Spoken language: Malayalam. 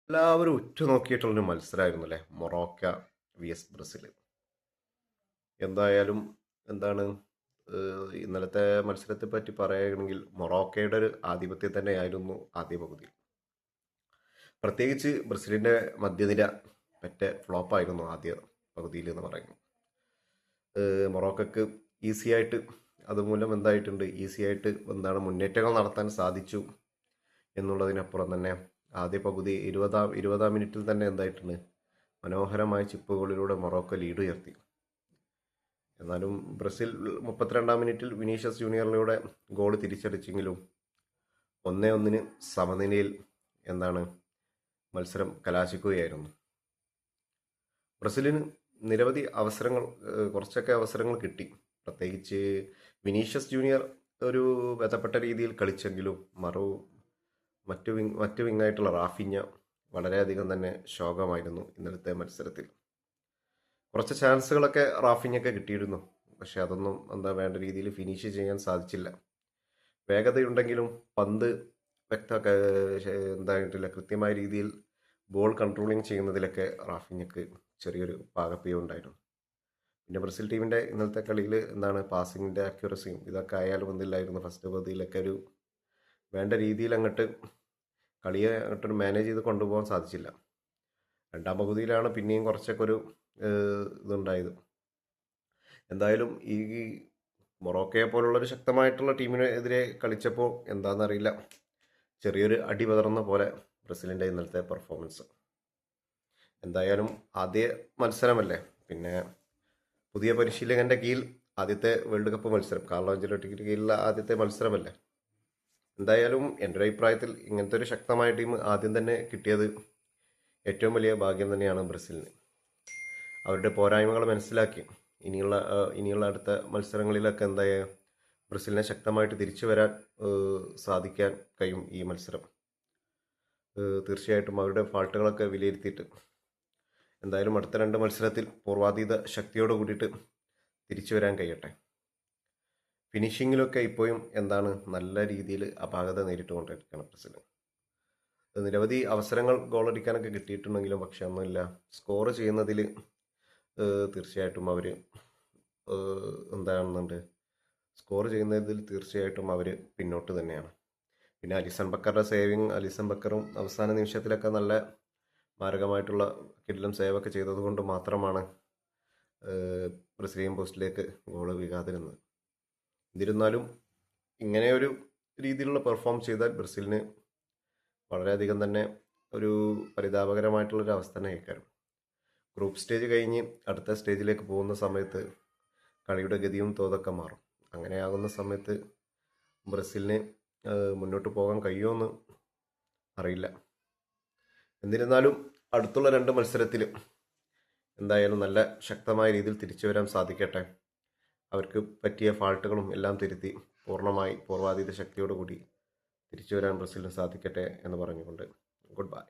എല്ലാവരും ഉറ്റുനോക്കിയിട്ടുള്ളൊരു മത്സരമായിരുന്നു അല്ലേ, മൊറോക്ക vs ബ്രസീൽ. എന്തായാലും എന്താണ് ഇന്നലത്തെ മത്സരത്തെ പറ്റി പറയുകയാണെങ്കിൽ മൊറോക്കയുടെ ഒരു ആധിപത്യം തന്നെയായിരുന്നു ആദ്യ പകുതി. പ്രത്യേകിച്ച് ബ്രസീലിൻ്റെ മധ്യനിര പറ്റ ഫ്ലോപ്പായിരുന്നു ആദ്യ പകുതിയിൽ എന്ന് പറയുന്നു. മൊറോക്കക്ക് ഈസി ആയിട്ട് അതുമൂലം എന്തായിട്ടുണ്ട്, ഈസി ആയിട്ട് മുന്നേറ്റങ്ങൾ നടത്താൻ സാധിച്ചു എന്നുള്ളതിനപ്പുറം തന്നെ ആദ്യ പകുതി ഇരുപതാം മിനിറ്റിൽ തന്നെ എന്തായിട്ടുണ്ട്, മനോഹരമായ ചിപ്പുകളിലൂടെ മൊറോക്കോ ലീഡ് ഉയർത്തി. എന്നാലും ബ്രസീൽ 32-ാം മിനിറ്റിൽ വിനീഷ്യസ് ജൂനിയറിലൂടെ ഗോൾ തിരിച്ചടിച്ചെങ്കിലും 1-1 സമനിലയിൽ മത്സരം കലാശിക്കുകയായിരുന്നു. ബ്രസീലിന് നിരവധി അവസരങ്ങൾ, കുറച്ചൊക്കെ അവസരങ്ങൾ കിട്ടി. പ്രത്യേകിച്ച് വിനീഷ്യസ് ജൂനിയർ ഒരു ബന്ധപ്പെട്ട രീതിയിൽ കളിച്ചെങ്കിലും മറ്റു വിങ്ങായിട്ടുള്ള റാഫിഞ്ഞ വളരെയധികം തന്നെ ശോകമായിരുന്നു ഇന്നലത്തെ മത്സരത്തിൽ. കുറച്ച് ചാൻസുകളൊക്കെ റാഫിഞ്ഞൊക്കെ കിട്ടിയിരുന്നു, പക്ഷെ അതൊന്നും വേണ്ട രീതിയിൽ ഫിനിഷ് ചെയ്യാൻ സാധിച്ചില്ല. വേഗതയുണ്ടെങ്കിലും പന്ത് എന്തായിട്ടില്ല, കൃത്യമായ രീതിയിൽ ബോൾ കൺട്രോളിങ് ചെയ്യുന്നതിലൊക്കെ റാഫിഞ്ഞക്ക് ചെറിയൊരു പാകപ്പിഴ ഉണ്ടായിരുന്നു. പിന്നെ ബ്രസീൽ ടീമിൻ്റെ ഇന്നലത്തെ കളിയിൽ പാസിങ്ങിൻ്റെ അക്യുറസിയും ഇതൊക്കെ ആയാലും ഒന്നില്ലായിരുന്നു. ഫസ്റ്റ് പകുതിയിലൊക്കെ ഒരു വേണ്ട രീതിയിൽ കളിയെ അങ്ങോട്ടൊരു മാനേജ് ചെയ്ത് കൊണ്ടുപോകാൻ സാധിച്ചില്ല. രണ്ടാം പകുതിയിലാണ് പിന്നെയും കുറച്ചൊക്കെ ഒരു ഇതുണ്ടായത്. എന്തായാലും ഈ മൊറോക്കയെ പോലുള്ളൊരു ശക്തമായിട്ടുള്ള ടീമിനെതിരെ കളിച്ചപ്പോൾ എന്താണെന്നറിയില്ല, ചെറിയൊരു അടി പതറുന്ന പോലെ ബ്രസീലിൻ്റെ ഇന്നലത്തെ പെർഫോമൻസ്. എന്തായാലും ആദ്യ മത്സരമല്ലേ, പിന്നെ പുതിയ പരിശീലകൻ്റെ കീഴിൽ ആദ്യത്തെ വേൾഡ് കപ്പ് മത്സരം, കാർലോ അഞ്ചലോട്ടിക്ക് കീഴിലുള്ള ആദ്യത്തെ മത്സരമല്ലേ. എന്തായാലും എൻ്റെ ഒരു അഭിപ്രായത്തിൽ ഇങ്ങനത്തെ ഒരു ശക്തമായ ടീം ആദ്യം തന്നെ കിട്ടിയത് ഏറ്റവും വലിയ ഭാഗ്യം തന്നെയാണ് ബ്രസീലിന്. അവരുടെ പോരായ്മകൾ മനസ്സിലാക്കി ഇനിയുള്ള അടുത്ത മത്സരങ്ങളിലൊക്കെ ബ്രസീലിനെ ശക്തമായിട്ട് തിരിച്ചു വരാൻ സാധിക്കാൻ കഴിയും ഈ മത്സരം. തീർച്ചയായിട്ടും അവരുടെ ഫാൾട്ടുകളൊക്കെ വിലയിരുത്തിയിട്ട് എന്തായാലും അടുത്ത 2 മത്സരത്തിൽ പൂർവാതീത ശക്തിയോട് കൂടിയിട്ട് തിരിച്ചു വരാൻ കഴിയട്ടെ. ഫിനിഷിങ്ങിലൊക്കെ ഇപ്പോഴും നല്ല രീതിയിൽ അപാകത നേരിട്ടുകൊണ്ടിരിക്കുകയാണ് ബ്രസീൽ. നിരവധി അവസരങ്ങൾ ഗോളടിക്കാനൊക്കെ കിട്ടിയിട്ടുണ്ടെങ്കിലും പക്ഷെ ഒന്നുമില്ല, സ്കോർ ചെയ്യുന്നതിൽ തീർച്ചയായിട്ടും അവർ തീർച്ചയായിട്ടും അവർ പിന്നോട്ട് തന്നെയാണ്. പിന്നെ അലിസൺ ബക്കറും അവസാന നിമിഷത്തിലൊക്കെ നല്ല മാരകമായിട്ടുള്ള കിടിലം സേവൊക്കെ ചെയ്തതുകൊണ്ട് മാത്രമാണ് ബ്രസീലിയൻ പോസ്റ്റിലേക്ക് ഗോൾ വീഴാതിരുന്നത്. എന്നിരുന്നാലും ഇങ്ങനെയൊരു രീതിയിലുള്ള പെർഫോം ചെയ്താൽ ബ്രസീലിന് വളരെയധികം തന്നെ ഒരു പരിതാപകരമായിട്ടുള്ളൊരു അവസ്ഥ തന്നെ ആയിരിക്കും. ഗ്രൂപ്പ് സ്റ്റേജ് കഴിഞ്ഞ് അടുത്ത സ്റ്റേജിലേക്ക് പോകുന്ന സമയത്ത് കളിയുടെ ഗതിയും തോതൊക്കെ മാറും. അങ്ങനെയാകുന്ന സമയത്ത് ബ്രസീലിന് മുന്നോട്ട് പോകാൻ കഴിയുമെന്ന് അറിയില്ല. എന്നിരുന്നാലും അടുത്തുള്ള 2 മത്സരത്തിൽ എന്തായാലും നല്ല ശക്തമായ രീതിയിൽ തിരിച്ചു വരാൻ സാധിക്കട്ടെ. അവർക്ക് പറ്റിയ ഫാൾട്ടുകളും എല്ലാം തിരുത്തി പൂർണ്ണമായി പൂർവാതീത ശക്തിയോടുകൂടി തിരിച്ചു വരാൻ ബ്രസീലിന് സാധിക്കട്ടെ എന്ന് പറഞ്ഞുകൊണ്ട് ഗുഡ് ബൈ.